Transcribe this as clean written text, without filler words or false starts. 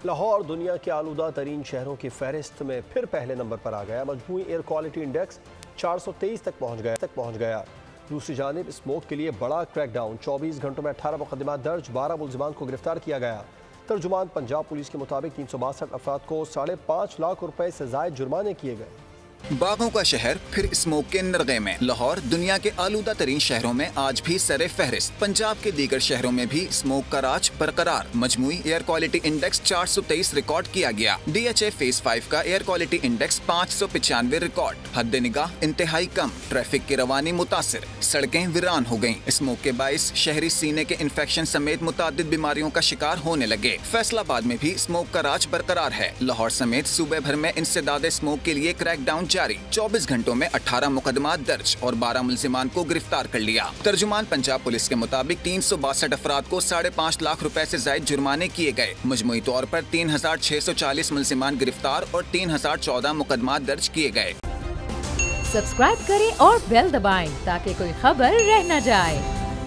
लाहौर दुनिया के आलूदा तरीन शहरों की फहरिस्त में फिर पहले नंबर पर आ गया। मजमूई एयर क्वालिटी इंडेक्स 423 तक पहुंच गया। दूसरी जानिब स्मोक के लिए बड़ा क्रैकडाउन, 24 घंटों में 18 मुकदमा दर्ज, 12 मुलजिमान को गिरफ्तार किया गया। तर्जुमान पंजाब पुलिस के मुताबिक 362 अफराद को 5.5 लाख रुपए से जायद जुर्माने किए गए। बागों का शहर फिर स्मोक के नरगे में। लाहौर दुनिया के आलूदा तरीन शहरों में आज भी सरे फहरिस्त। पंजाब के दीगर शहरों में भी स्मोक का राज बरकरार। मजमूई एयर क्वालिटी इंडेक्स 423 रिकॉर्ड किया गया। DHA फेज 5 का एयर क्वालिटी इंडेक्स 595 रिकॉर्ड। हद निगाह इंतहाई कम, ट्रैफिक की रवानी मुतासिर, सड़कें वीरान हो गयी। स्मोक के बाइस शहरी सीने के इन्फेक्शन समेत मुतादिद बीमारियों का शिकार होने लगे। फैसलाबाद में भी स्मोक का राज बरकरार है। लाहौर समेत सूबे भर में इंसदाद स्मोक के लिए क्रैकडाउन जारी। 24 घंटों में 18 मुकदमा दर्ज और 12 मुलजिमान को गिरफ्तार कर लिया। तर्जुमान पंजाब पुलिस के मुताबिक 362 अफराद को 5.5 लाख रुपए से जायद जुर्माने किए गए। मजमूई तौर पर 3640 मुलजिमान गिरफ्तार और 3014 मुकदमा दर्ज किए गए। सब्सक्राइब करें और बेल दबाएं ताकि कोई खबर रह न जाए।